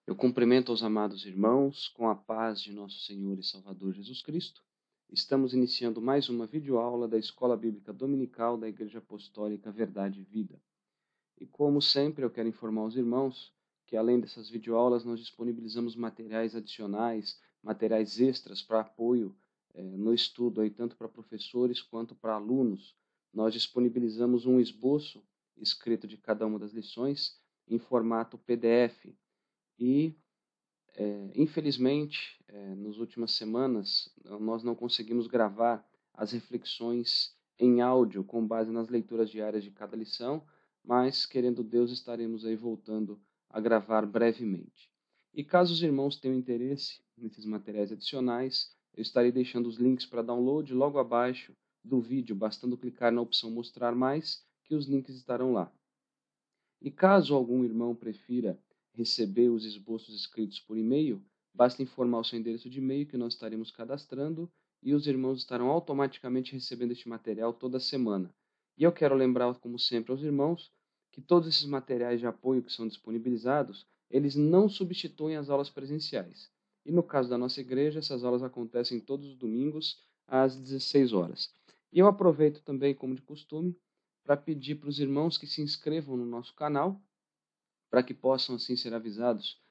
Eu cumprimento aos amados irmãos com a paz de nosso Senhor e Salvador Jesus Cristo. Estamos iniciando mais uma videoaula da Escola Bíblica Dominical da Igreja Apostólica Verdade e Vida. E como sempre, eu quero informar os irmãos que além dessas videoaulas nós disponibilizamos materiais adicionais, materiais extras para apoio no estudo, aí, tanto para professores quanto para alunos. Nós disponibilizamos um esboço escrito de cada uma das lições em formato PDF. E, infelizmente, nas últimas semanas, nós não conseguimos gravar as reflexões em áudio com base nas leituras diárias de cada lição, mas, querendo Deus, estaremos aí voltando a gravar brevemente. E caso os irmãos tenham interesse nesses materiais adicionais, eu estarei deixando os links para download logo abaixo do vídeo, bastando clicar na opção Mostrar Mais, que os links estarão lá. E caso algum irmão prefira receber os esboços escritos por e-mail, basta informar o seu endereço de e-mail que nós estaremos cadastrando e os irmãos estarão automaticamente recebendo este material toda semana. E eu quero lembrar, como sempre, aos irmãos que todos esses materiais de apoio que são disponibilizados, eles não substituem as aulas presenciais. E no caso da nossa igreja, essas aulas acontecem todos os domingos às 16 horas. E eu aproveito também, como de costume, para pedir para os irmãos que se inscrevam no nosso canal, para que possam assim ser avisados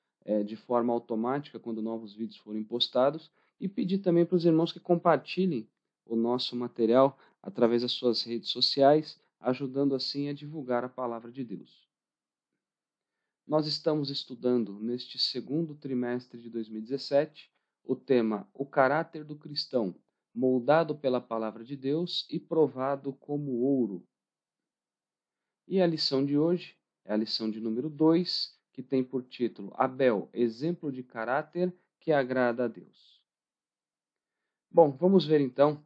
de forma automática quando novos vídeos forem postados, e pedir também para os irmãos que compartilhem o nosso material através das suas redes sociais, ajudando assim a divulgar a palavra de Deus. Nós estamos estudando neste segundo trimestre de 2017 o tema O Caráter do Cristão, moldado pela palavra de Deus e provado como ouro. E a lição de hoje é a lição de número 2, que tem por título Abel, exemplo de caráter que agrada a Deus. Bom, vamos ver então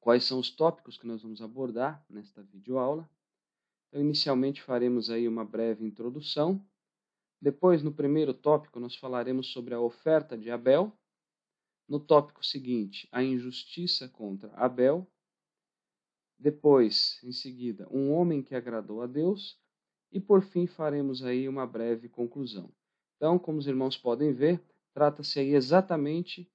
quais são os tópicos que nós vamos abordar nesta videoaula. Então, inicialmente faremos aí uma breve introdução. Depois, no primeiro tópico, nós falaremos sobre a oferta de Abel. No tópico seguinte, a injustiça contra Abel. Depois, em seguida, um homem que agradou a Deus. E por fim faremos aí uma breve conclusão. Então, como os irmãos podem ver, trata-se aí exatamente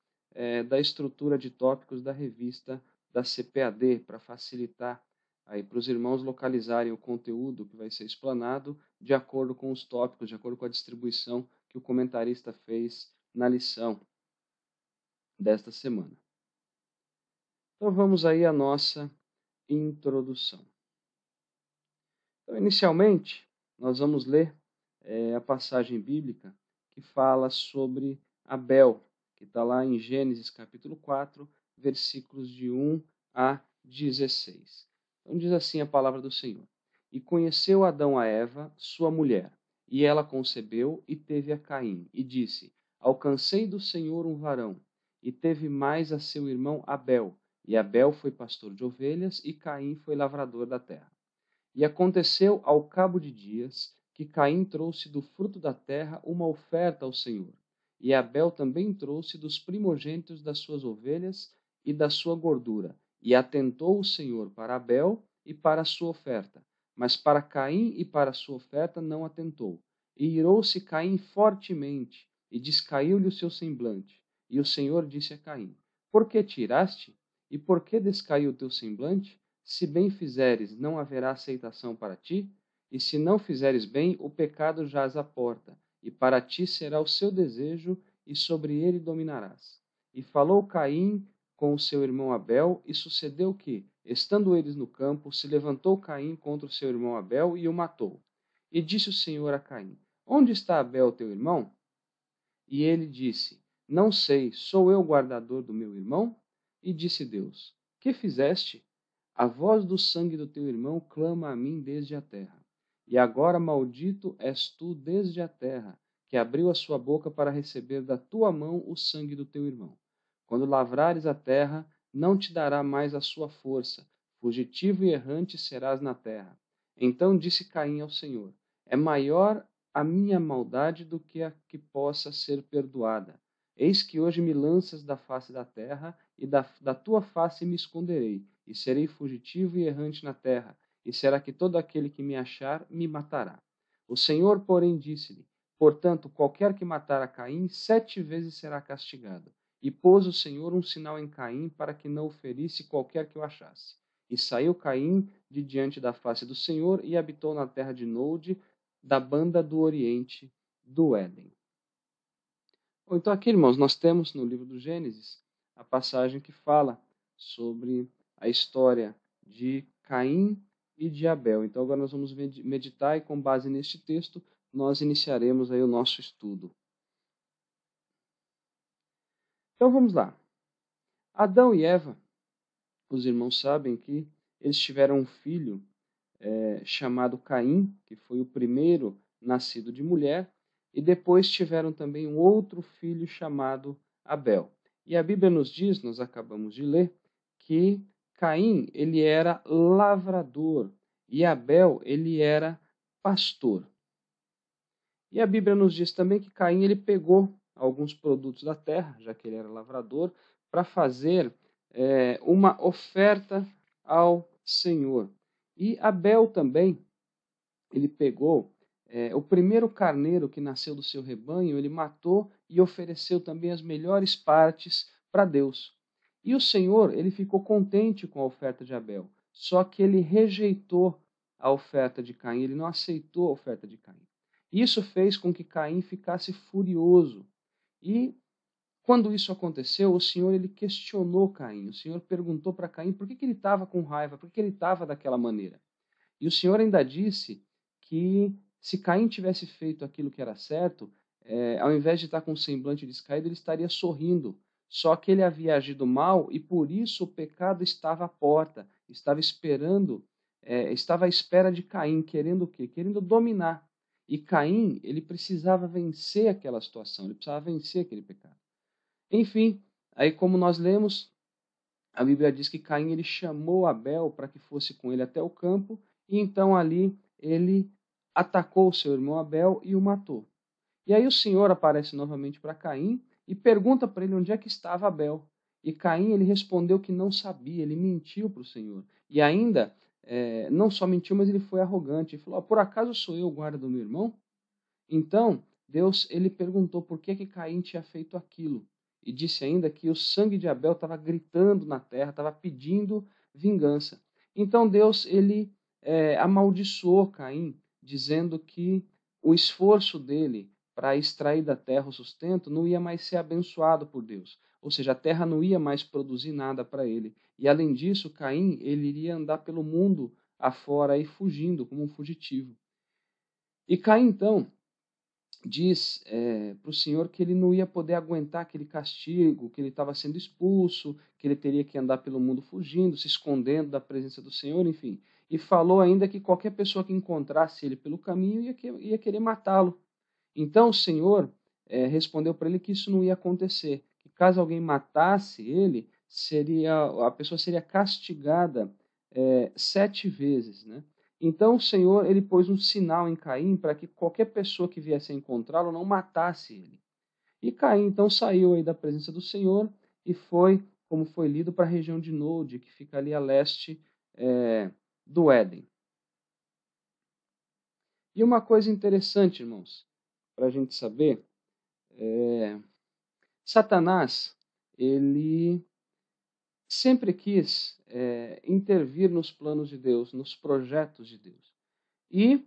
da estrutura de tópicos da revista da CPAD, para facilitar aí para os irmãos localizarem o conteúdo que vai ser explanado de acordo com os tópicos, de acordo com a distribuição que o comentarista fez na lição desta semana. Então vamos aí à nossa introdução. Então, inicialmente, nós vamos ler a passagem bíblica que fala sobre Abel, que está lá em Gênesis capítulo 4, versículos de 1 a 16. Então diz assim a palavra do Senhor. E conheceu Adão a Eva, sua mulher, e ela concebeu e teve a Caim, e disse, alcancei do Senhor um varão, e teve mais a seu irmão Abel, e Abel foi pastor de ovelhas, e Caim foi lavrador da terra. E aconteceu ao cabo de dias que Caim trouxe do fruto da terra uma oferta ao Senhor. E Abel também trouxe dos primogênitos das suas ovelhas e da sua gordura. E atentou o Senhor para Abel e para a sua oferta. Mas para Caim e para a sua oferta não atentou. E irou-se Caim fortemente, e descaiu-lhe o seu semblante. E o Senhor disse a Caim, por que tiraste? E por que descaiu o teu semblante? Se bem fizeres, não haverá aceitação para ti, e se não fizeres bem, o pecado jaz à porta, e para ti será o seu desejo, e sobre ele dominarás. E falou Caim com o seu irmão Abel, e sucedeu que, estando eles no campo, se levantou Caim contra o seu irmão Abel e o matou. E disse o Senhor a Caim, onde está Abel teu irmão? E ele disse, não sei, sou eu guardador do meu irmão? E disse Deus, que fizeste? A voz do sangue do teu irmão clama a mim desde a terra. E agora maldito és tu desde a terra, que abriu a sua boca para receber da tua mão o sangue do teu irmão. Quando lavrares a terra, não te dará mais a sua força, fugitivo e errante serás na terra. Então disse Caim ao Senhor, é maior a minha maldade do que a que possa ser perdoada. Eis que hoje me lanças da face da terra, e da tua face me esconderei, e serei fugitivo e errante na terra, e será que todo aquele que me achar me matará. O Senhor, porém, disse-lhe, Portanto, qualquer que matar a Caim, 7 vezes será castigado. E pôs o Senhor um sinal em Caim para que não o ferisse qualquer que o achasse. E saiu Caim de diante da face do Senhor e habitou na terra de Nod, da banda do oriente do Éden. Bom, então aqui, irmãos, nós temos no livro do Gênesis a passagem que fala sobre a história de Caim e de Abel. Então agora nós vamos meditar e com base neste texto nós iniciaremos aí o nosso estudo. Então vamos lá. Adão e Eva, os irmãos sabem que eles tiveram um filho chamado Caim, que foi o primeiro nascido de mulher, e depois tiveram também um outro filho chamado Abel. E a Bíblia nos diz, nós acabamos de ler, que Caim ele era lavrador e Abel ele era pastor. E a Bíblia nos diz também que Caim ele pegou alguns produtos da terra, já que ele era lavrador, para fazer uma oferta ao Senhor. E Abel também, ele pegou o primeiro carneiro que nasceu do seu rebanho, ele matou e ofereceu também as melhores partes para Deus. E o Senhor, ele ficou contente com a oferta de Abel, só que ele rejeitou a oferta de Caim, ele não aceitou a oferta de Caim. Isso fez com que Caim ficasse furioso. E quando isso aconteceu, o Senhor ele questionou Caim. O Senhor perguntou para Caim por que ele estava com raiva, por que ele estava daquela maneira. E o Senhor ainda disse que se Caim tivesse feito aquilo que era certo, ao invés de estar com um semblante descaído, ele estaria sorrindo. Só que ele havia agido mal e por isso o pecado estava à porta, estava esperando, estava à espera de Caim, querendo o quê? Querendo dominar. E Caim, ele precisava vencer aquela situação, ele precisava vencer aquele pecado. Enfim, aí como nós lemos, a Bíblia diz que Caim ele chamou Abel para que fosse com ele até o campo, e então ali ele atacou o seu irmão Abel e o matou. E aí o Senhor aparece novamente para Caim e pergunta para ele onde é que estava Abel. E Caim ele respondeu que não sabia, ele mentiu para o Senhor. E ainda, não só mentiu, mas ele foi arrogante. Ele falou, por acaso sou eu o guarda do meu irmão? Então, Deus ele perguntou por que Caim tinha feito aquilo. E disse ainda que o sangue de Abel estava gritando na terra, estava pedindo vingança. Então Deus ele amaldiçoou Caim, dizendo que o esforço dele para extrair da terra o sustento não ia mais ser abençoado por Deus. Ou seja, a terra não ia mais produzir nada para ele. E além disso, Caim ele iria andar pelo mundo afora aí fugindo, como um fugitivo. E Caim então diz para o Senhor que ele não ia poder aguentar aquele castigo, que ele estava sendo expulso, que ele teria que andar pelo mundo fugindo, se escondendo da presença do Senhor, enfim. E falou ainda que qualquer pessoa que encontrasse ele pelo caminho ia querer matá-lo. Então o Senhor respondeu para ele que isso não ia acontecer, que caso alguém matasse ele, a pessoa seria castigada 7 vezes, né? Então o Senhor ele pôs um sinal em Caim para que qualquer pessoa que viesse a encontrá-lo não matasse ele. E Caim então saiu aí da presença do Senhor e foi, como foi lido, para a região de Nod, que fica ali a leste do Éden. E uma coisa interessante, irmãos, para a gente saber, Satanás, ele sempre quis intervir nos planos de Deus, nos projetos de Deus. E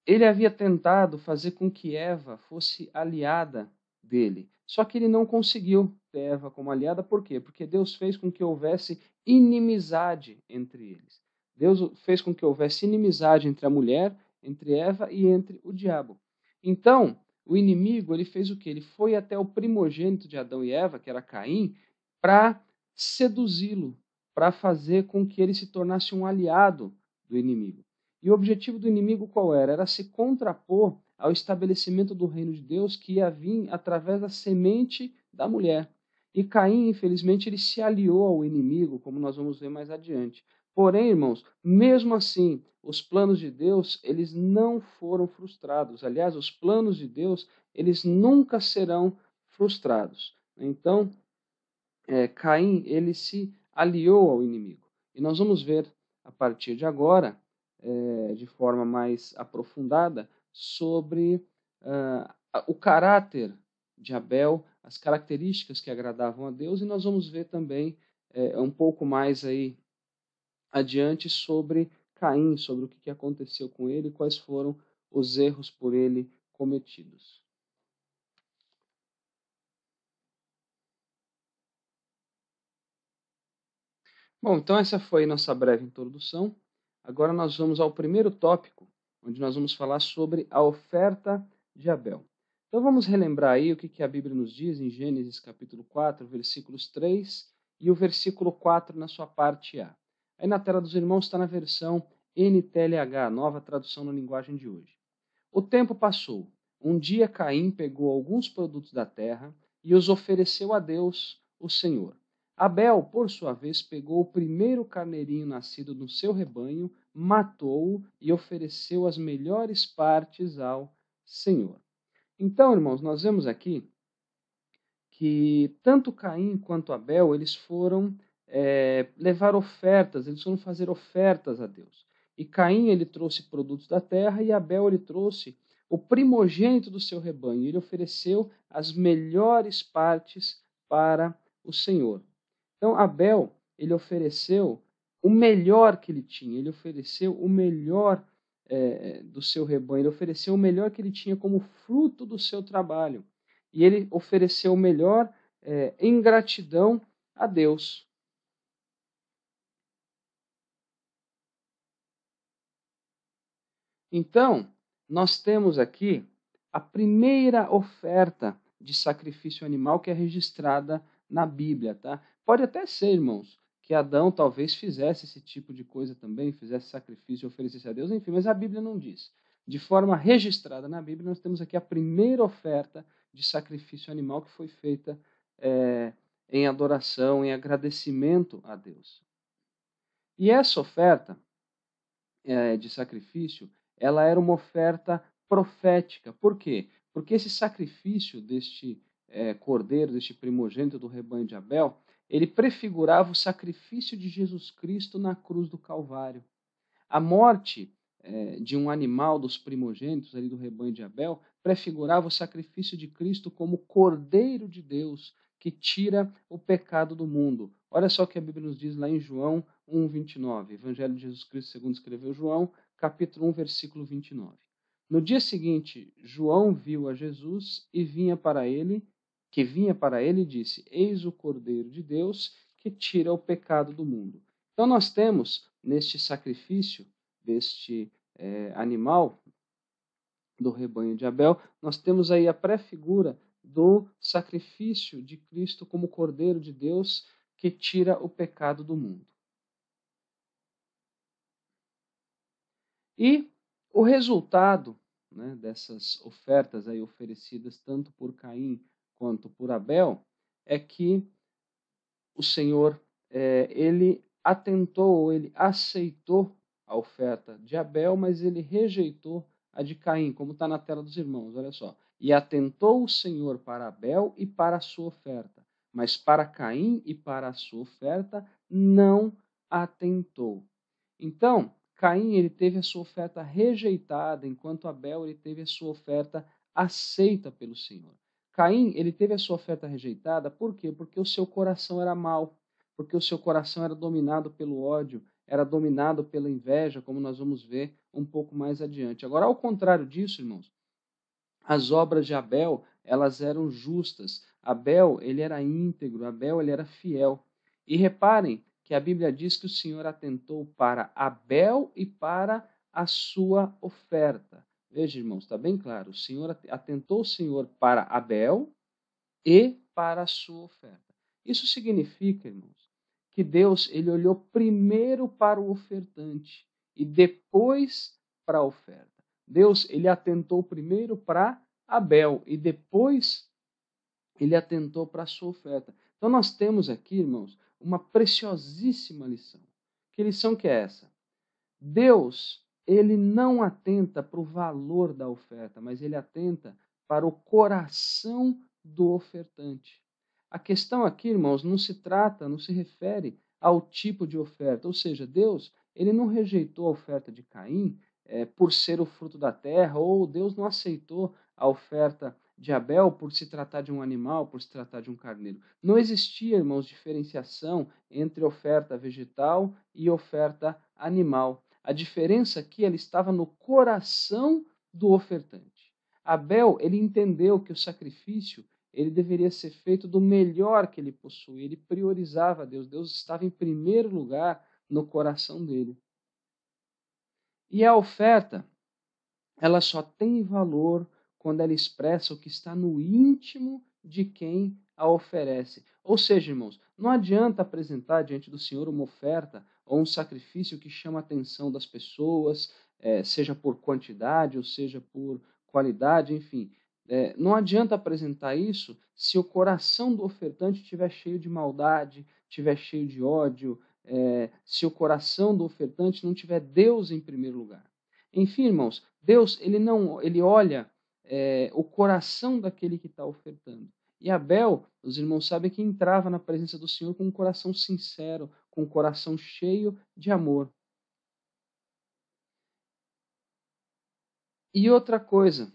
ele havia tentado fazer com que Eva fosse aliada dele. Só que ele não conseguiu ter Eva como aliada. Por quê? Porque Deus fez com que houvesse inimizade entre eles. Deus fez com que houvesse inimizade entre a mulher, entre Eva e entre o diabo. Então, o inimigo ele fez o quê? Ele foi até o primogênito de Adão e Eva, que era Caim, para seduzi-lo, para fazer com que ele se tornasse um aliado do inimigo. E o objetivo do inimigo qual era? Era se contrapor ao estabelecimento do reino de Deus que ia vir através da semente da mulher. E Caim, infelizmente, ele se aliou ao inimigo, como nós vamos ver mais adiante. Porém, irmãos, mesmo assim, os planos de Deus, eles não foram frustrados. Aliás, os planos de Deus, eles nunca serão frustrados. Então, Caim, ele se aliou ao inimigo. E nós vamos ver, a partir de agora, de forma mais aprofundada, sobre o caráter de Abel, as características que agradavam a Deus, e nós vamos ver também um pouco mais aí adiante sobre Caim, sobre o que aconteceu com ele, quais foram os erros por ele cometidos. Bom, então essa foi nossa breve introdução. Agora nós vamos ao primeiro tópico, onde nós vamos falar sobre a oferta de Abel. Então vamos relembrar aí o que a Bíblia nos diz em Gênesis capítulo 4, versículos 3 e o versículo 4 na sua parte A. Aí na tela dos irmãos está na versão NTLH, nova tradução na linguagem de hoje. O tempo passou. Um dia Caim pegou alguns produtos da terra e os ofereceu a Deus, o Senhor. Abel, por sua vez, pegou o primeiro carneirinho nascido no seu rebanho, matou-o e ofereceu as melhores partes ao Senhor. Então, irmãos, nós vemos aqui que tanto Caim quanto Abel, eles foram levar ofertas, eles foram fazer ofertas a Deus. E Caim, ele trouxe produtos da terra e Abel, ele trouxe o primogênito do seu rebanho. Ele ofereceu as melhores partes para o Senhor. Então, Abel, ele ofereceu o melhor que ele tinha, ele ofereceu o melhor do seu rebanho, ele ofereceu o melhor que ele tinha como fruto do seu trabalho. E ele ofereceu o melhor em gratidão a Deus. Então, nós temos aqui a primeira oferta de sacrifício animal que é registrada na Bíblia, tá? Pode até ser, irmãos, que Adão talvez fizesse esse tipo de coisa também, fizesse sacrifício e oferecesse a Deus, enfim, mas a Bíblia não diz. De forma registrada na Bíblia, nós temos aqui a primeira oferta de sacrifício animal que foi feita em adoração, em agradecimento a Deus. E essa oferta de sacrifício, ela era uma oferta profética. Por quê? Porque esse sacrifício deste cordeiro, deste primogênito do rebanho de Abel, ele prefigurava o sacrifício de Jesus Cristo na cruz do Calvário. A morte de um animal dos primogênitos ali do rebanho de Abel prefigurava o sacrifício de Cristo como Cordeiro de Deus que tira o pecado do mundo. Olha só o que a Bíblia nos diz lá em João 1:29, Evangelho de Jesus Cristo segundo escreveu João, capítulo 1, versículo 29. No dia seguinte, João viu a Jesus e vinha para ele e disse: Eis o Cordeiro de Deus que tira o pecado do mundo. Então nós temos neste sacrifício deste animal do rebanho de Abel, nós temos aí a pré-figura do sacrifício de Cristo como Cordeiro de Deus que tira o pecado do mundo. E o resultado dessas ofertas aí oferecidas tanto por Caim quanto por Abel é que o Senhor ele atentou, ele aceitou a oferta de Abel, mas ele rejeitou a de Caim, como está na tela dos irmãos, olha só. E atentou o Senhor para Abel e para a sua oferta, mas para Caim e para a sua oferta não atentou. Então, Caim ele teve a sua oferta rejeitada, enquanto Abel ele teve a sua oferta aceita pelo Senhor. Caim ele teve a sua oferta rejeitada, por quê? Porque o seu coração era mau, porque o seu coração era dominado pelo ódio, era dominado pela inveja, como nós vamos ver um pouco mais adiante. Agora, ao contrário disso, irmãos, as obras de Abel, elas eram justas. Abel, ele era íntegro, Abel, ele era fiel. E reparem que a Bíblia diz que o Senhor atentou para Abel e para a sua oferta. Veja, irmãos, está bem claro. O Senhor atentou o Senhor para Abel e para a sua oferta. Isso significa, irmãos, que Deus ele olhou primeiro para o ofertante e depois para a oferta. Deus ele atentou primeiro para Abel e depois ele atentou para a sua oferta. Então nós temos aqui, irmãos, uma preciosíssima lição. Que lição que é essa? Deus ele não atenta para o valor da oferta, mas ele atenta para o coração do ofertante. A questão aqui, irmãos, não se refere ao tipo de oferta. Ou seja, Deus, ele não rejeitou a oferta de Caim por ser o fruto da terra, ou Deus não aceitou a oferta de Abel por se tratar de um animal, por se tratar de um carneiro. Não existia, irmãos, diferenciação entre oferta vegetal e oferta animal. A diferença aqui ela estava no coração do ofertante. Abel, ele entendeu que o sacrifício ele deveria ser feito do melhor que ele possuía. Ele priorizava Deus. Deus estava em primeiro lugar no coração dele. E a oferta, ela só tem valor quando ela expressa o que está no íntimo de quem a oferece. Ou seja, irmãos, não adianta apresentar diante do Senhor uma oferta ou um sacrifício que chama a atenção das pessoas, seja por quantidade ou seja por qualidade, enfim. Não adianta apresentar isso se o coração do ofertante estiver cheio de maldade, estiver cheio de ódio, se o coração do ofertante não tiver Deus em primeiro lugar. Enfim, irmãos, Deus ele olha o coração daquele que está ofertando. E Abel, os irmãos sabem que entrava na presença do Senhor com um coração sincero, com um coração cheio de amor. E outra coisa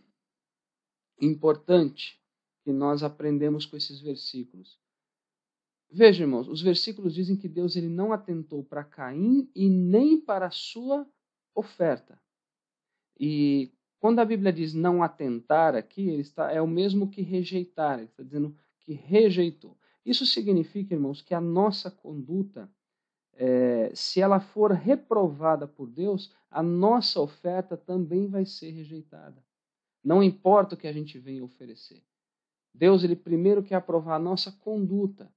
importante que nós aprendemos com esses versículos. Veja, irmãos, os versículos dizem que Deus ele não atentou para Caim e nem para a sua oferta. E quando a Bíblia diz não atentar aqui, é o mesmo que rejeitar, ele está dizendo que rejeitou. Isso significa, irmãos, que a nossa conduta, se ela for reprovada por Deus, a nossa oferta também vai ser rejeitada. Não importa o que a gente venha oferecer. Deus, ele primeiro quer aprovar a nossa conduta,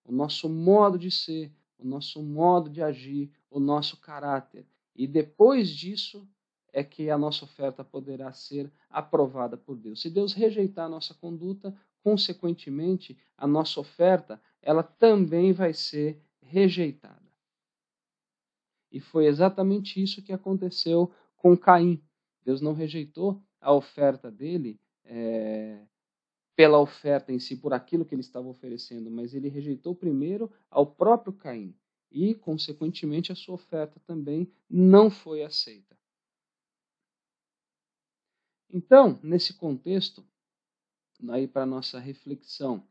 o nosso modo de ser, o nosso modo de agir, o nosso caráter. E depois disso é que a nossa oferta poderá ser aprovada por Deus. Se Deus rejeitar a nossa conduta, consequentemente, a nossa oferta, ela também vai ser rejeitada. E foi exatamente isso que aconteceu com Caim. Deus não rejeitou a oferta dele pela oferta em si, por aquilo que ele estava oferecendo, mas ele rejeitou primeiro ao próprio Caim. E, consequentemente, a sua oferta também não foi aceita. Então, nesse contexto, aí para a nossa reflexão,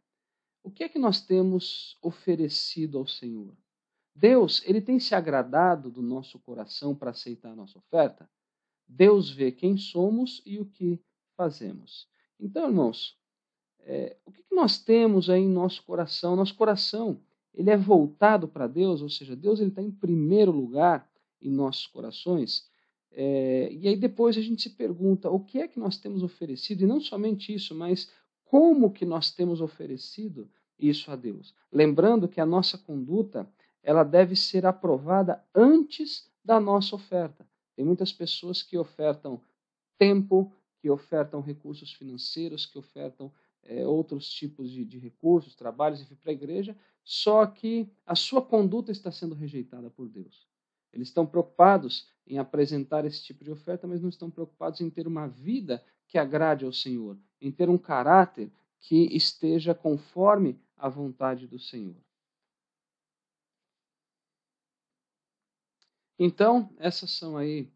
o que é que nós temos oferecido ao Senhor? Deus, ele tem se agradado do nosso coração para aceitar a nossa oferta? Deus vê quem somos e o que fazemos. Então, irmãos, o que nós temos aí em nosso coração? Nosso coração, ele é voltado para Deus, ou seja, Deus ele está em primeiro lugar em nossos corações. E aí depois a gente se pergunta o que é que nós temos oferecido, e não somente isso, mas como que nós temos oferecido isso a Deus. Lembrando que a nossa conduta, ela deve ser aprovada antes da nossa oferta. Tem muitas pessoas que ofertam tempo, que ofertam recursos financeiros, que ofertam outros tipos de recursos, trabalhos, enfim, para a igreja, só que a sua conduta está sendo rejeitada por Deus. Eles estão preocupados em apresentar esse tipo de oferta, mas não estão preocupados em ter uma vida que agrade ao Senhor, em ter um caráter que esteja conforme a vontade do Senhor. Então, essas são aí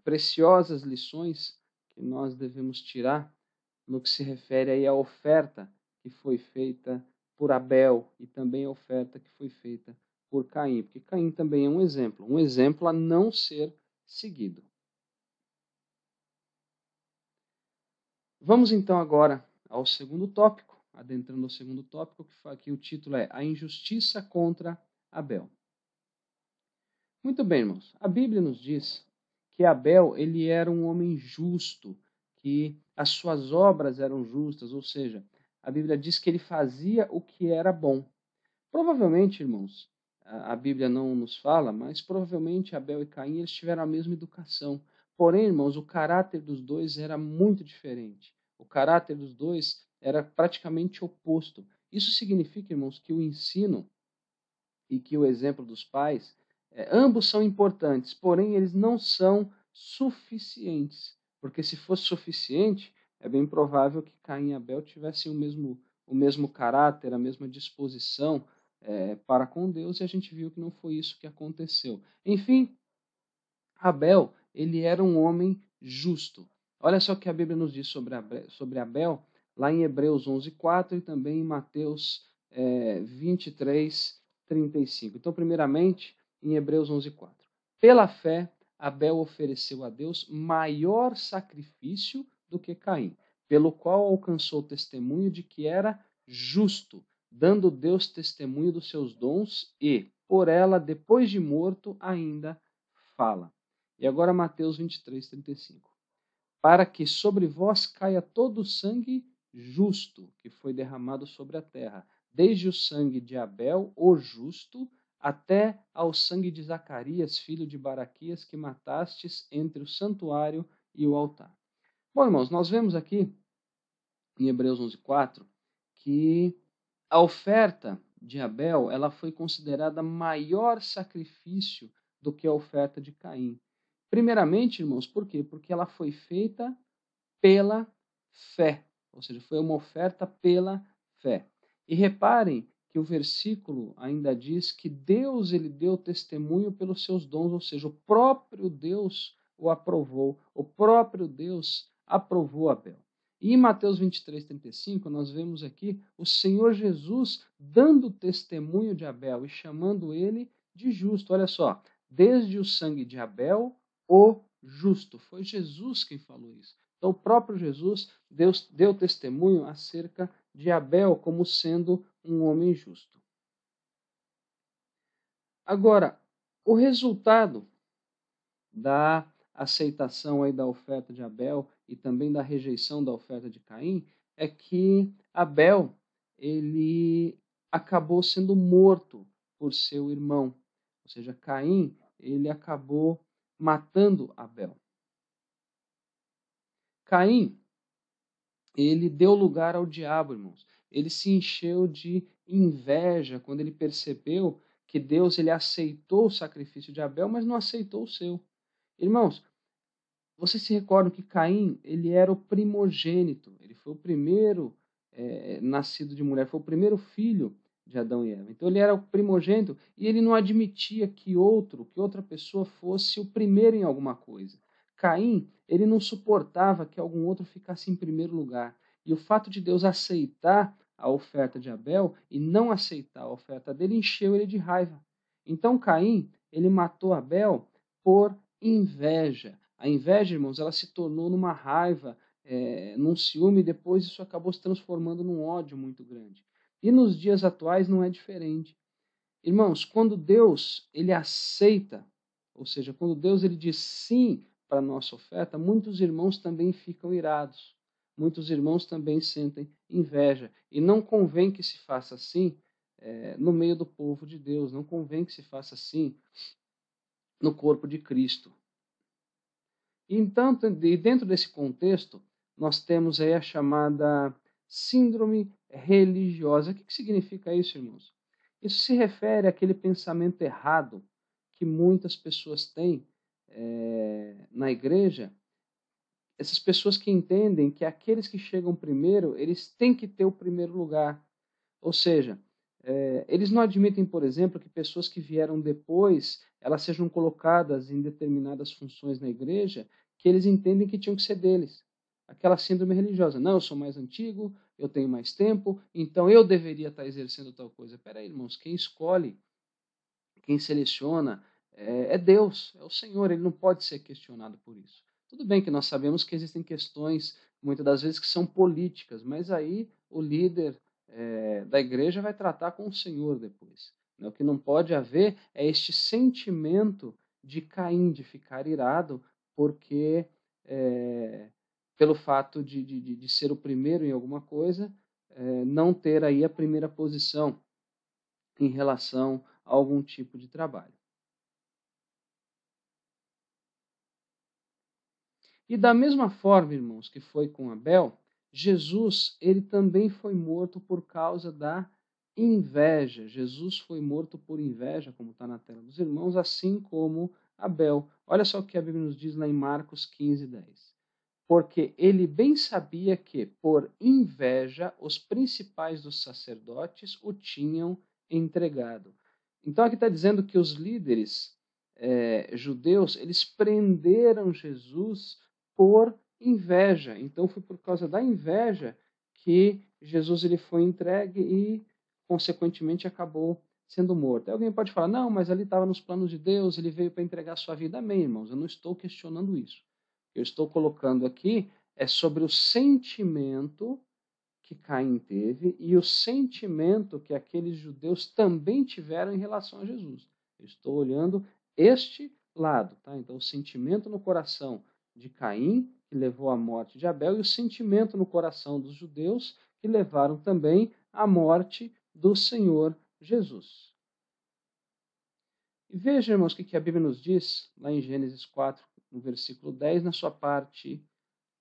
preciosas lições que nós devemos tirar no que se refere aí à oferta que foi feita por Abel e também a oferta que foi feita por Caim, porque Caim também é um exemplo a não ser seguido. Vamos então agora ao segundo tópico, adentrando ao segundo tópico, que o título é A Injustiça contra Abel. Muito bem, irmãos. A Bíblia nos diz que Abel ele era um homem justo, que as suas obras eram justas, ou seja, a Bíblia diz que ele fazia o que era bom. Provavelmente, irmãos, a Bíblia não nos fala, mas provavelmente Abel e Caim eles tiveram a mesma educação. Porém, irmãos, o caráter dos dois era muito diferente. O caráter dos dois era praticamente oposto. Isso significa, irmãos, que o ensino e que o exemplo dos pais, ambos são importantes, porém eles não são suficientes. Porque se fosse suficiente, é bem provável que Caim e Abel tivessem o mesmo caráter, a mesma disposição para com Deus, e a gente viu que não foi isso que aconteceu. Enfim, Abel, ele era um homem justo. Olha só o que a Bíblia nos diz sobre Abel, lá em Hebreus 11:4 e também em Mateus 23:35. Então, primeiramente, em Hebreus 11:4. Pela fé, Abel ofereceu a Deus maior sacrifício do que Caim, pelo qual alcançou o testemunho de que era justo, dando Deus testemunho dos seus dons e, por ela, depois de morto, ainda fala. E agora Mateus 23:35. Para que sobre vós caia todo o sangue justo que foi derramado sobre a terra, desde o sangue de Abel, o justo, até ao sangue de Zacarias, filho de Baraquias, que matastes entre o santuário e o altar. Bom, irmãos, nós vemos aqui em Hebreus 11:4 que a oferta de Abel, ela foi considerada maior sacrifício do que a oferta de Caim. Primeiramente, irmãos, por quê? Porque ela foi feita pela fé, ou seja, foi uma oferta pela fé. E reparem que o versículo ainda diz que Deus ele deu testemunho pelos seus dons, ou seja, o próprio Deus o aprovou, o próprio Deus aprovou Abel. E em Mateus 23:35, nós vemos aqui o Senhor Jesus dando testemunho de Abel e chamando ele de justo. Olha só, desde o sangue de Abel, o justo. Foi Jesus quem falou isso. Então, o próprio Jesus deu testemunho acerca de Abel como sendo um homem justo. Agora, o resultado da aceitação aí da oferta de Abel e também da rejeição da oferta de Caim é que Abel ele acabou sendo morto por seu irmão, ou seja, Caim ele acabou matando Abel. Caim ele deu lugar ao diabo, irmãos. Ele se encheu de inveja quando ele percebeu que Deus ele aceitou o sacrifício de Abel, mas não aceitou o seu. Irmãos, vocês se recordam que Caim ele era o primogênito, ele foi o primeiro nascido de mulher, foi o primeiro filho de Adão e Eva. Então ele era o primogênito e ele não admitia que outra pessoa fosse o primeiro em alguma coisa. Caim, ele não suportava que algum outro ficasse em primeiro lugar. E o fato de Deus aceitar a oferta de Abel e não aceitar a oferta dele encheu ele de raiva. Então Caim, ele matou Abel por inveja. A inveja, irmãos, ela se tornou numa raiva, num ciúme, e depois isso acabou se transformando num ódio muito grande. E nos dias atuais não é diferente. Irmãos, quando Deus ele aceita, ou seja, quando Deus ele diz sim para a nossa oferta, muitos irmãos também ficam irados. Muitos irmãos também sentem inveja. E não convém que se faça assim no meio do povo de Deus. Não convém que se faça assim no corpo de Cristo. Então, dentro desse contexto, nós temos aí a chamada síndrome religiosa. O que significa isso, irmãos? Isso se refere àquele pensamento errado que muitas pessoas têm na igreja. Essas pessoas que entendem que aqueles que chegam primeiro, eles têm que ter o primeiro lugar. Ou seja, eles não admitem, por exemplo, que pessoas que vieram depois, elas sejam colocadas em determinadas funções na igreja, que eles entendem que tinham que ser deles. Aquela síndrome religiosa. Não, eu sou mais antigo, eu tenho mais tempo, então eu deveria estar exercendo tal coisa. Peraí, irmãos, quem escolhe, quem seleciona é Deus, é o Senhor, ele não pode ser questionado por isso. Tudo bem que nós sabemos que existem questões, muitas das vezes, que são políticas, mas aí o líder da igreja vai tratar com o Senhor depois. O que não pode haver é este sentimento de Caim, de ficar irado, porque pelo fato de ser o primeiro em alguma coisa, não ter aí a primeira posição em relação a algum tipo de trabalho. E da mesma forma, irmãos, que foi com Abel, Jesus, ele também foi morto por causa da inveja. Jesus foi morto por inveja, como está na tela dos irmãos, assim como Abel. Olha só o que a Bíblia nos diz lá em Marcos 15:10. Porque ele bem sabia que, por inveja, os principais dos sacerdotes o tinham entregado. Então aqui está dizendo que os líderes judeus, eles prenderam Jesus por inveja. Então foi por causa da inveja que Jesus ele foi entregue e, consequentemente, acabou sendo morto. Aí alguém pode falar, não, mas ali estava nos planos de Deus, ele veio para entregar a sua vida. Amém, irmãos, eu não estou questionando isso. Eu estou colocando aqui é sobre o sentimento que Caim teve e o sentimento que aqueles judeus também tiveram em relação a Jesus. Eu estou olhando este lado, tá? Então, o sentimento no coração de Caim, que levou à morte de Abel, e o sentimento no coração dos judeus, que levaram também à morte do Senhor Jesus. E veja, irmãos, o que a Bíblia nos diz, lá em Gênesis 4, no versículo 10, na sua parte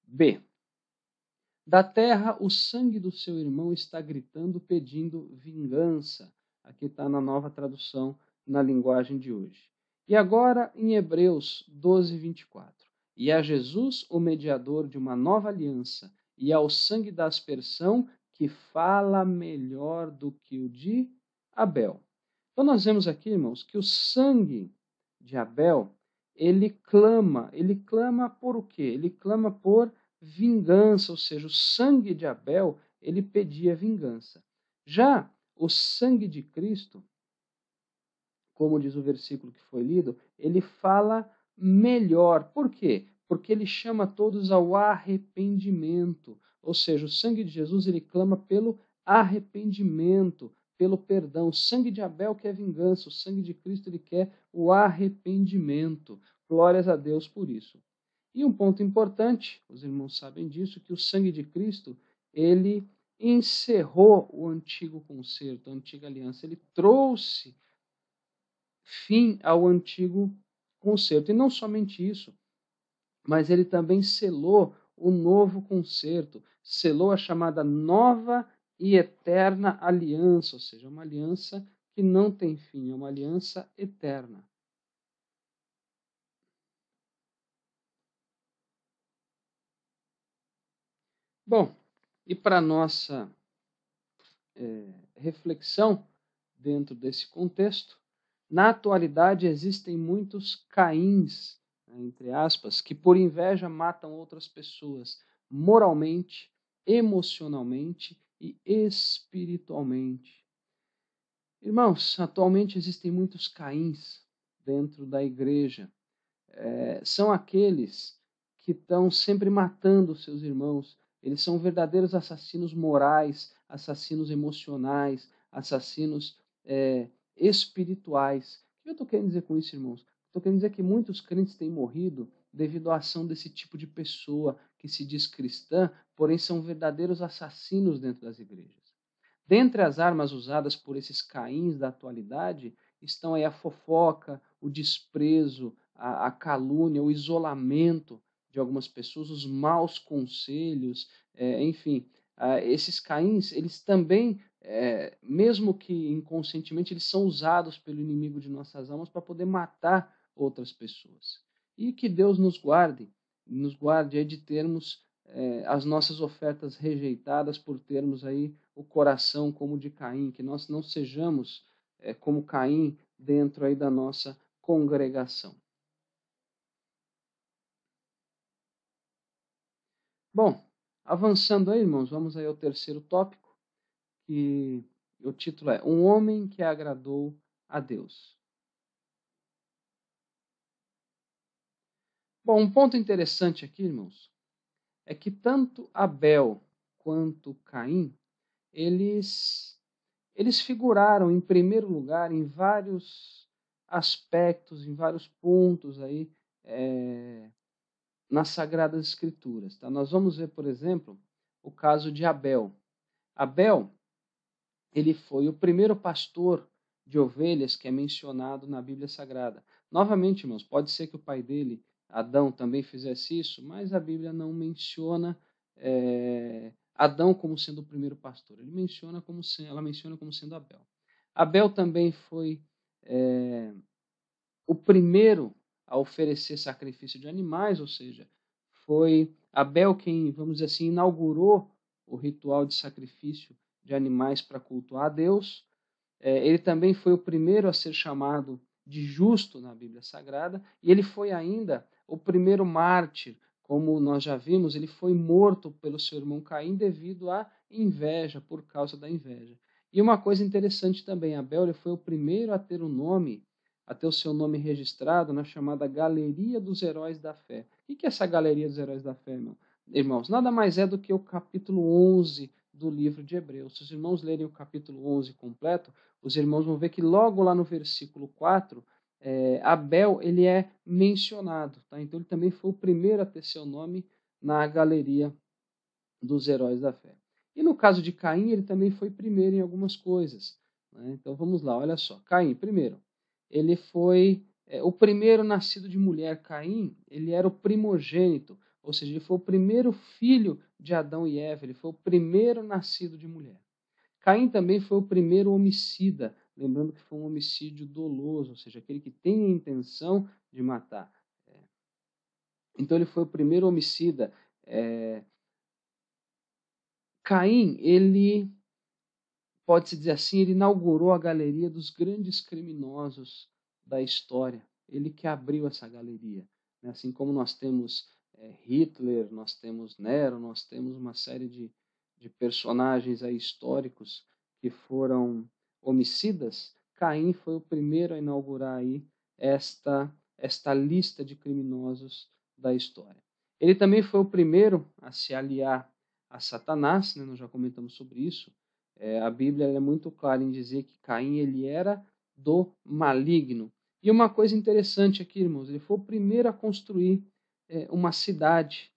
B. Da terra, o sangue do seu irmão está gritando, pedindo vingança. Aqui está na nova tradução, na linguagem de hoje. E agora, em Hebreus 12, 24. E a Jesus, o mediador de uma nova aliança, e ao sangue da aspersão, que fala melhor do que o de Abel. Então, nós vemos aqui, irmãos, que o sangue de Abel, ele clama por o quê? Ele clama por vingança, ou seja, o sangue de Abel, ele pedia vingança. Já o sangue de Cristo, como diz o versículo que foi lido, ele fala melhor. Por quê? Porque ele chama todos ao arrependimento. Ou seja, o sangue de Jesus, ele clama pelo arrependimento, pelo perdão. O sangue de Abel quer vingança, o sangue de Cristo, ele quer o arrependimento. Glórias a Deus por isso. E um ponto importante, os irmãos sabem disso, que o sangue de Cristo, ele encerrou o antigo concerto, a antiga aliança. Ele trouxe fim ao antigo concerto. E não somente isso, mas ele também selou o novo concerto, selou a chamada nova e eterna aliança, ou seja, uma aliança que não tem fim, é uma aliança eterna. Bom, e para nossa reflexão dentro desse contexto, na atualidade existem muitos Caíns, né, entre aspas, que por inveja matam outras pessoas moralmente, emocionalmente e espiritualmente. Irmãos, atualmente existem muitos Caíns dentro da igreja. São aqueles que estão sempre matando seus irmãos. Eles são verdadeiros assassinos morais, assassinos emocionais, assassinos espirituais. O que eu estou querendo dizer com isso, irmãos? Estou querendo dizer que muitos crentes têm morrido devido à ação desse tipo de pessoa que se diz cristã, porém são verdadeiros assassinos dentro das igrejas. Dentre as armas usadas por esses Caíns da atualidade estão aí a fofoca, o desprezo, a calúnia, o isolamento de algumas pessoas, os maus conselhos, enfim. Esses Caíns, eles também, mesmo que inconscientemente, eles são usados pelo inimigo de nossas almas para poder matar outras pessoas. E que Deus nos guarde aí de termos as nossas ofertas rejeitadas por termos aí o coração como de Caim, que nós não sejamos como Caim dentro aí da nossa congregação. Bom, avançando aí, irmãos, vamos aí ao terceiro tópico, que o título é Um Homem que Agradou a Deus. Bom, um ponto interessante aqui, irmãos, é que tanto Abel quanto Caim, eles figuraram em primeiro lugar em vários aspectos, em vários pontos aí nas Sagradas Escrituras. Tá? Nós vamos ver, por exemplo, o caso de Abel. Abel, ele foi o primeiro pastor de ovelhas que é mencionado na Bíblia Sagrada. Novamente, irmãos, pode ser que o pai dele, Adão, também fizesse isso, mas a Bíblia não menciona Adão como sendo o primeiro pastor. Ela menciona como sendo Abel. Abel também foi o primeiro a oferecer sacrifício de animais, ou seja, foi Abel quem, vamos dizer assim, inaugurou o ritual de sacrifício de animais para cultuar a Deus. Ele também foi o primeiro a ser chamado de justo na Bíblia Sagrada, e ele foi ainda o primeiro mártir como nós já vimos, ele foi morto pelo seu irmão Caim devido à inveja, por causa da inveja. E uma coisa interessante também, Abel ele foi o primeiro a ter a ter o seu nome registrado na chamada Galeria dos Heróis da Fé. O que é essa Galeria dos Heróis da Fé, irmãos? Nada mais é do que o capítulo 11 do livro de Hebreus. Se os irmãos lerem o capítulo 11 completo, os irmãos vão ver que logo lá no versículo 4, Abel ele é mencionado, tá? Então ele também foi o primeiro a ter seu nome na galeria dos heróis da fé. E no caso de Caim, ele também foi primeiro em algumas coisas, né? Então vamos lá, olha só. Caim, primeiro, ele foi o primeiro nascido de mulher. Caim, ele era o primogênito, ou seja, ele foi o primeiro filho de Adão e Eva, ele foi o primeiro nascido de mulher. Caim também foi o primeiro homicida, lembrando que foi um homicídio doloso, ou seja, aquele que tem a intenção de matar. Então ele foi o primeiro homicida. Caim, ele, pode-se dizer assim, ele inaugurou a galeria dos grandes criminosos da história. Ele que abriu essa galeria. Assim como nós temos Hitler, nós temos Nero, nós temos uma série de personagens aí históricos que foram homicidas, Caim foi o primeiro a inaugurar aí esta lista de criminosos da história. Ele também foi o primeiro a se aliar a Satanás, né? Nós já comentamos sobre isso. A Bíblia é muito clara em dizer que Caim ele era do maligno. E uma coisa interessante aqui, irmãos, ele foi o primeiro a construir uma cidade.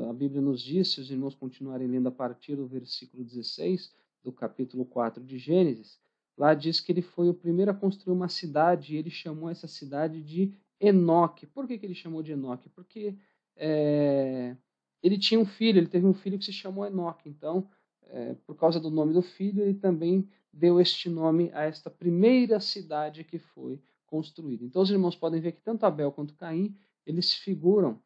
A Bíblia nos diz, se os irmãos continuarem lendo a partir do versículo 16 do capítulo 4 de Gênesis, lá diz que ele foi o primeiro a construir uma cidade e ele chamou essa cidade de Enoque. Por que ele chamou de Enoque? Porque ele tinha um filho, ele teve um filho que se chamou Enoque. Então, por causa do nome do filho, ele também deu este nome a esta primeira cidade que foi construída. Então, os irmãos podem ver que tanto Abel quanto Caim, eles figuram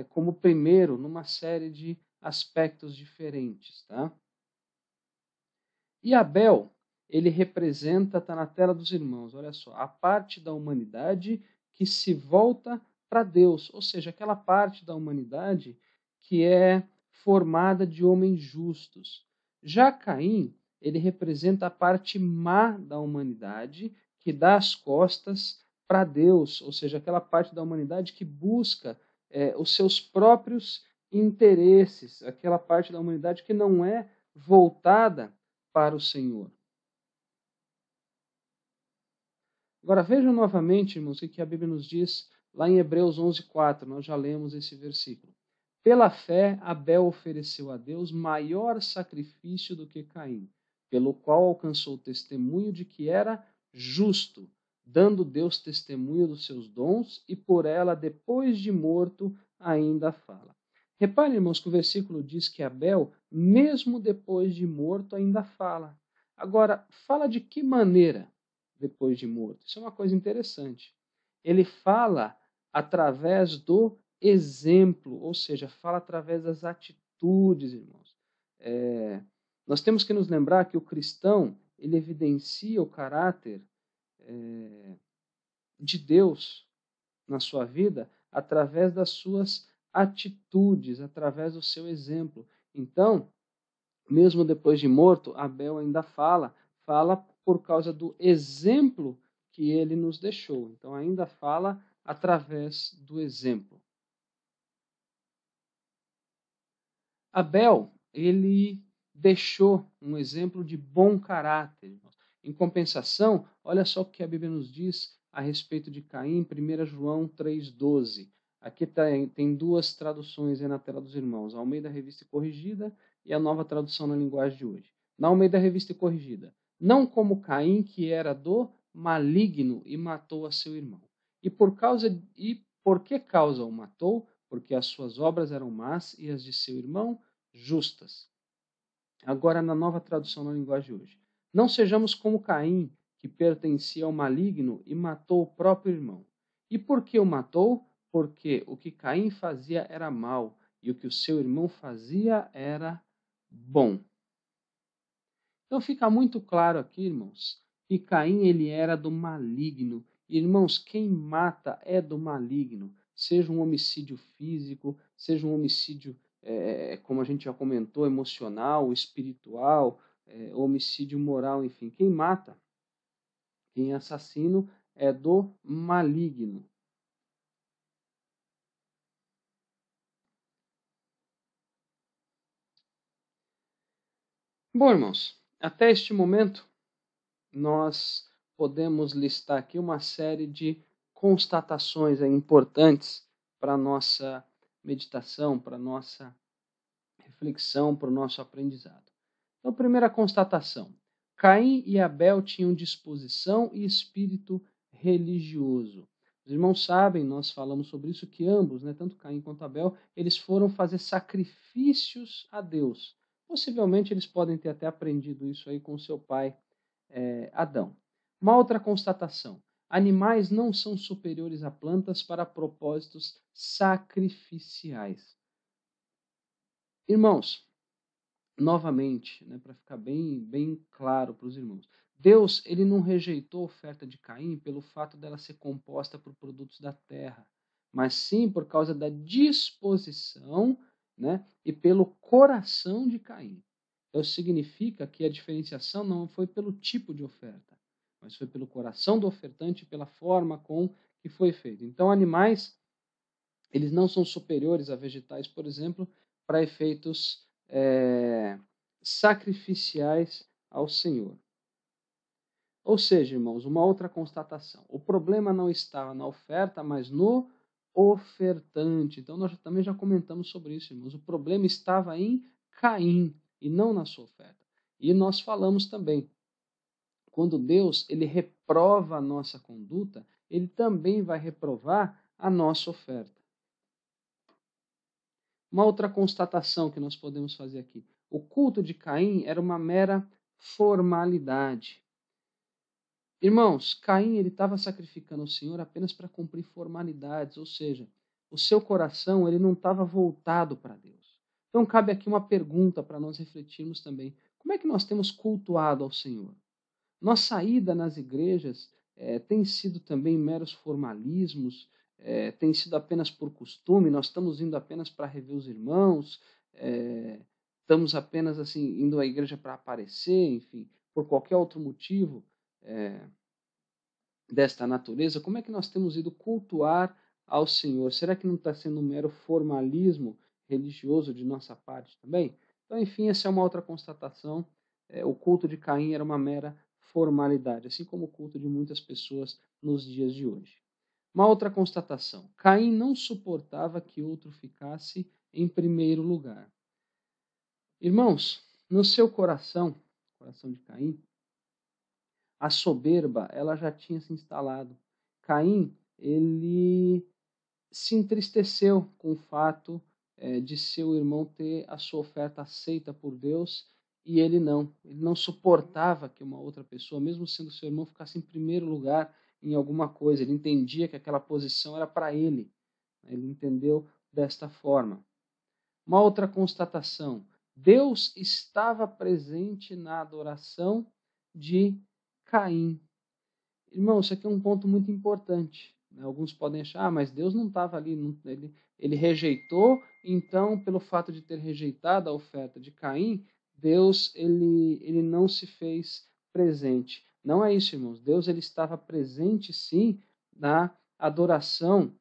como primeiro numa série de aspectos diferentes, tá? E Abel, ele representa, está na tela dos irmãos, olha só, a parte da humanidade que se volta para Deus, ou seja, aquela parte da humanidade que é formada de homens justos. Já Caim, ele representa a parte má da humanidade que dá as costas para Deus, ou seja, aquela parte da humanidade que busca os seus próprios interesses, aquela parte da humanidade que não é voltada para o Senhor. Agora vejam novamente, irmãos, o que a Bíblia nos diz lá em Hebreus 11:4. Nós já lemos esse versículo. Pela fé, Abel ofereceu a Deus maior sacrifício do que Caim, pelo qual alcançou o testemunho de que era justo, dando Deus testemunho dos seus dons, e por ela, depois de morto, ainda fala. Reparem, irmãos, que o versículo diz que Abel, mesmo depois de morto, ainda fala. Agora, fala de que maneira depois de morto? Isso é uma coisa interessante. Ele fala através do exemplo, ou seja, fala através das atitudes, irmãos. Nós temos que nos lembrar que o cristão, ele evidencia o caráter de Deus na sua vida através das suas atitudes, através do seu exemplo. Então, mesmo depois de morto, Abel ainda fala por causa do exemplo que ele nos deixou. Então, ainda fala através do exemplo. Abel, ele deixou um exemplo de bom caráter. Em compensação, olha só o que a Bíblia nos diz a respeito de Caim, 1 João 3,12. Aqui tem duas traduções aí na tela dos irmãos, a Almeida Revista e Corrigida e a Nova Tradução na Linguagem de hoje. Na Almeida Revista e Corrigida, não como Caim, que era do maligno e matou a seu irmão. E por que causa o matou? Porque as suas obras eram más e as de seu irmão justas. Agora, na Nova Tradução na Linguagem de hoje. Não sejamos como Caim, que pertencia ao maligno e matou o próprio irmão. E por que o matou? Porque o que Caim fazia era mal e o que o seu irmão fazia era bom. Então fica muito claro aqui, irmãos, que Caim ele era do maligno. Irmãos, quem mata é do maligno. seja um homicídio físico, seja um homicídio, como a gente já comentou, emocional, espiritual, homicídio moral, enfim. Quem mata, quem é assassino, é do maligno. Bom, irmãos, até este momento, nós podemos listar aqui uma série de constatações importantes para a nossa meditação, para a nossa reflexão, para o nosso aprendizado. Então, primeira constatação: Caim e Abel tinham disposição e espírito religioso. Os irmãos sabem, nós falamos sobre isso, que ambos, né, tanto Caim quanto Abel, eles foram fazer sacrifícios a Deus. Possivelmente eles podem ter até aprendido isso aí com seu pai Adão. Uma outra constatação: animais não são superiores a plantas para propósitos sacrificiais. Irmãos, novamente, né, para ficar bem claro para os irmãos, Deus ele não rejeitou a oferta de Caim pelo fato dela ser composta por produtos da terra, mas sim por causa da disposição, né, e pelo coração de Caim. Então significa que a diferenciação não foi pelo tipo de oferta, mas foi pelo coração do ofertante e pela forma com que foi feito. Então animais, eles não são superiores a vegetais, por exemplo, para efeitos sacrificiais ao Senhor. Ou seja, irmãos, uma outra constatação: o problema não estava na oferta, mas no ofertante. Então, nós também já comentamos sobre isso, irmãos. O problema estava em Caim e não na sua oferta. E nós falamos também, quando Deus ele reprova a nossa conduta, ele também vai reprovar a nossa oferta. Uma outra constatação que nós podemos fazer aqui: o culto de Caim era uma mera formalidade. Irmãos, Caim ele estava sacrificando o Senhor apenas para cumprir formalidades, ou seja, o seu coração ele não estava voltado para Deus. Então cabe aqui uma pergunta para nós refletirmos também: como é que nós temos cultuado ao Senhor? Nossa ida nas igrejas tem sido também meros formalismos, tem sido apenas por costume, nós estamos indo apenas para rever os irmãos, estamos apenas assim indo à igreja para aparecer, enfim, por qualquer outro motivo desta natureza. Como é que nós temos ido cultuar ao Senhor? Será que não está sendo um mero formalismo religioso de nossa parte também? Então, enfim, essa é uma outra constatação. O culto de Caim era uma mera formalidade, assim como o culto de muitas pessoas nos dias de hoje. Uma outra constatação: Caim não suportava que outro ficasse em primeiro lugar. Irmãos, no seu coração, coração de Caim, a soberba ela já tinha se instalado. Caim ele se entristeceu com o fato de seu irmão ter a sua oferta aceita por Deus e ele não. Ele não suportava que uma outra pessoa, mesmo sendo seu irmão, ficasse em primeiro lugar em alguma coisa. Ele entendia que aquela posição era para ele. Ele entendeu desta forma. Uma outra constatação: Deus estava presente na adoração de Caim. Irmão, isso aqui é um ponto muito importante. Né? Alguns podem achar, mas Deus não estava ali, ele rejeitou, então, pelo fato de ter rejeitado a oferta de Caim, Deus ele não se fez presente. Não é isso, irmãos. Deus ele estava presente, sim, na adoração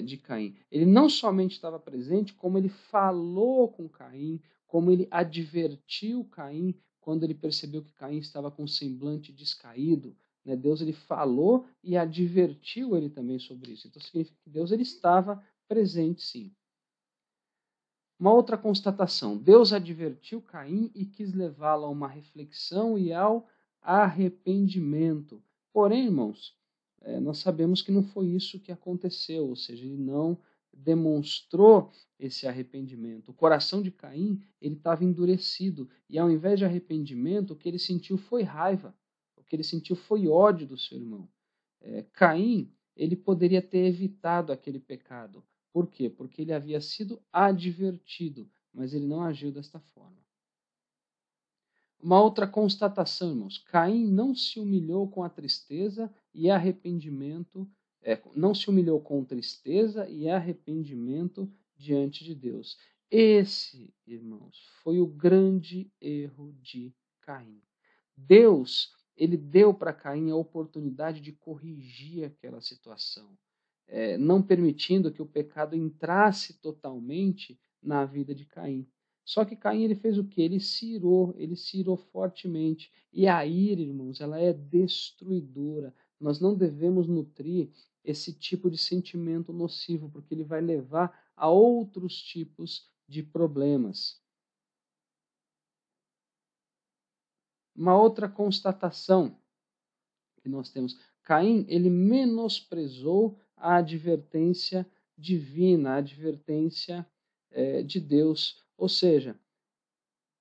de Caim. Ele não somente estava presente, como ele falou com Caim, como ele advertiu Caim quando ele percebeu que Caim estava com um semblante descaído. Né? Deus ele falou e advertiu ele também sobre isso. Então significa que Deus ele estava presente, sim. Uma outra constatação: Deus advertiu Caim e quis levá-lo a uma reflexão e ao arrependimento. Porém, irmãos, nós sabemos que não foi isso que aconteceu, ou seja, ele não demonstrou esse arrependimento. O coração de Caim ele estava endurecido e ao invés de arrependimento, o que ele sentiu foi raiva, o que ele sentiu foi ódio do seu irmão. Caim ele poderia ter evitado aquele pecado. Por quê? Porque ele havia sido advertido, mas ele não agiu desta forma. Uma outra constatação, irmãos: Caim não se humilhou com a tristeza e arrependimento não se humilhou com tristeza e arrependimento diante de Deus. Esse, irmãos, foi o grande erro de Caim. Deus, ele deu para Caim a oportunidade de corrigir aquela situação, não permitindo que o pecado entrasse totalmente na vida de Caim. Só que Caim, ele fez o quê? Ele se irou fortemente. E a ira, irmãos, ela é destruidora. Nós não devemos nutrir esse tipo de sentimento nocivo, porque ele vai levar a outros tipos de problemas. Uma outra constatação que nós temos, Caim, ele menosprezou a advertência divina, a advertência de Deus. Ou seja,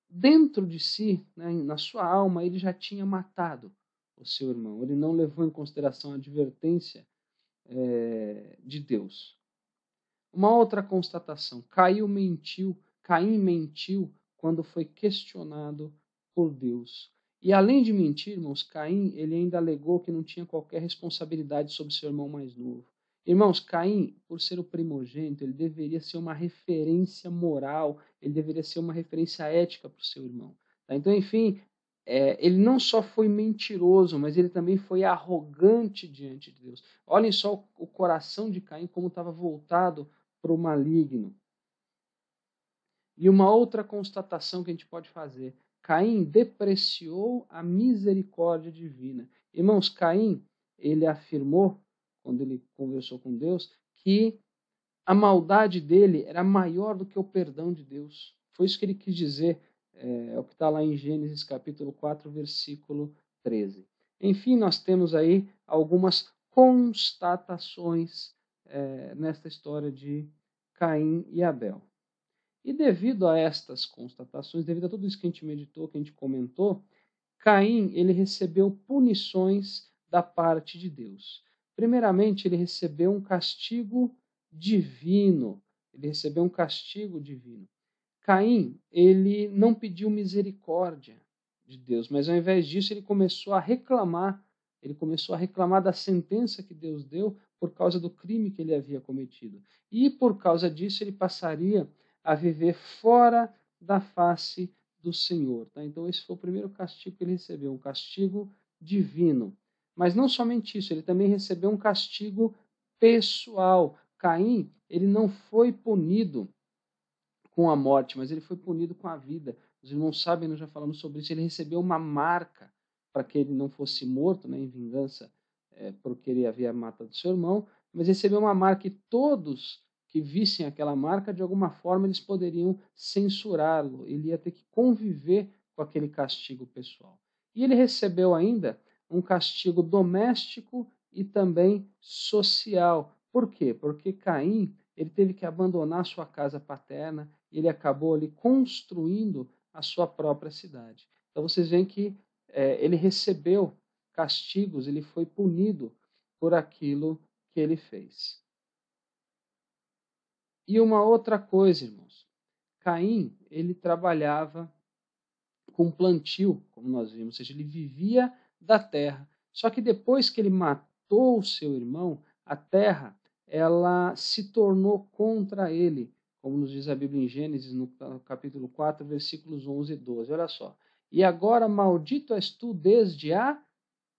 dentro de si, né, na sua alma, ele já tinha matado o seu irmão. Ele não levou em consideração a advertência de Deus. Uma outra constatação, Caim mentiu quando foi questionado por Deus. E além de mentir, irmãos, Caim, ele ainda alegou que não tinha qualquer responsabilidade sobre seu irmão mais novo. Irmãos, Caim, por ser o primogênito, ele deveria ser uma referência moral, ele deveria ser uma referência ética para o seu irmão. Tá? Então, enfim, ele não só foi mentiroso, mas ele também foi arrogante diante de Deus. Olhem só o coração de Caim como estava voltado para o maligno. E uma outra constatação que a gente pode fazer, Caim depreciou a misericórdia divina. Irmãos, Caim, ele afirmou, quando ele conversou com Deus, que a maldade dele era maior do que o perdão de Deus. Foi isso que ele quis dizer, é o que está lá em Gênesis capítulo 4, versículo 13. Enfim, nós temos aí algumas constatações nesta história de Caim e Abel. E devido a estas constatações, devido a tudo isso que a gente meditou, que a gente comentou, Caim, ele recebeu punições da parte de Deus. Primeiramente, ele recebeu um castigo divino. Ele recebeu um castigo divino. Caim, ele não pediu misericórdia de Deus, mas ao invés disso ele começou a reclamar. Ele começou a reclamar da sentença que Deus deu por causa do crime que ele havia cometido. E por causa disso ele passaria a viver fora da face do Senhor. Tá? Então esse foi o primeiro castigo que ele recebeu, um castigo divino. Mas não somente isso, ele também recebeu um castigo pessoal. Caim, ele não foi punido com a morte, mas ele foi punido com a vida. Os irmãos sabem, nós já falamos sobre isso, ele recebeu uma marca para que ele não fosse morto, né, em vingança porque ele havia matado seu irmão, mas recebeu uma marca e todos que vissem aquela marca, de alguma forma, eles poderiam censurá-lo. Ele ia ter que conviver com aquele castigo pessoal. E ele recebeu ainda um castigo doméstico e também social. Por quê? Porque Caim, ele teve que abandonar sua casa paterna, ele acabou ali construindo a sua própria cidade. Então vocês veem que ele recebeu castigos, ele foi punido por aquilo que ele fez. E uma outra coisa, irmãos, Caim, ele trabalhava com plantio, como nós vimos, ou seja, ele vivia da terra. Só que depois que ele matou o seu irmão, a terra, ela se tornou contra ele, como nos diz a Bíblia em Gênesis, no capítulo 4, versículos 11 e 12. Olha só. E agora maldito és tu desde a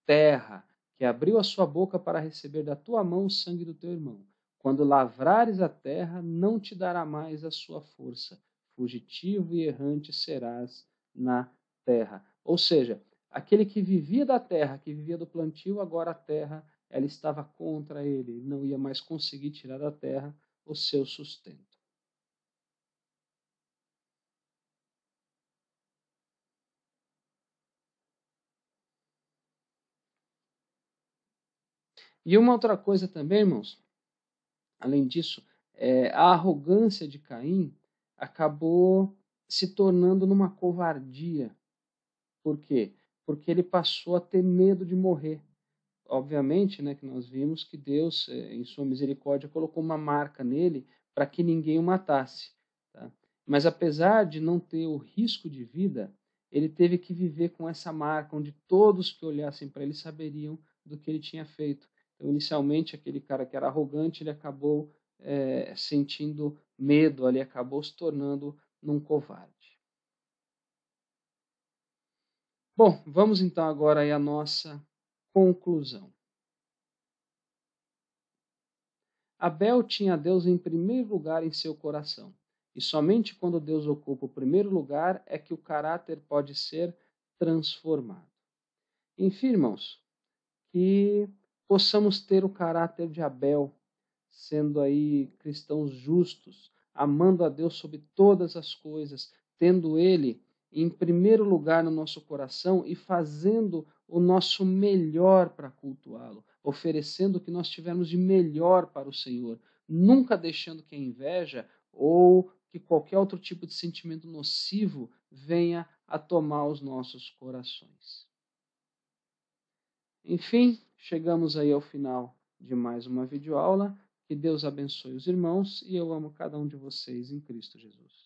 terra, que abriu a sua boca para receber da tua mão o sangue do teu irmão. Quando lavrares a terra, não te dará mais a sua força. Fugitivo e errante serás na terra. Ou seja, aquele que vivia da terra, que vivia do plantio, agora a terra ela estava contra ele. Ele não ia mais conseguir tirar da terra o seu sustento. E uma outra coisa também, irmãos, além disso, a arrogância de Caim acabou se tornando numa covardia. Por quê? Porque ele passou a ter medo de morrer. Obviamente, né, que nós vimos que Deus, em sua misericórdia, colocou uma marca nele para que ninguém o matasse. Tá? Mas apesar de não ter o risco de vida, ele teve que viver com essa marca, onde todos que olhassem para ele saberiam do que ele tinha feito. Então, inicialmente, aquele cara que era arrogante, ele acabou sentindo medo, ele acabou se tornando num covarde. Bom, vamos então agora aí à nossa conclusão. Abel tinha Deus em primeiro lugar em seu coração. E somente quando Deus ocupa o primeiro lugar é que o caráter pode ser transformado. Enfim, irmãos, que possamos ter o caráter de Abel, sendo aí cristãos justos, amando a Deus sobre todas as coisas, tendo Ele em primeiro lugar no nosso coração e fazendo o nosso melhor para cultuá-lo, oferecendo o que nós tivermos de melhor para o Senhor, nunca deixando que a inveja ou que qualquer outro tipo de sentimento nocivo venha a tomar os nossos corações. Enfim, chegamos aí ao final de mais uma videoaula. Que Deus abençoe os irmãos e eu amo cada um de vocês em Cristo Jesus.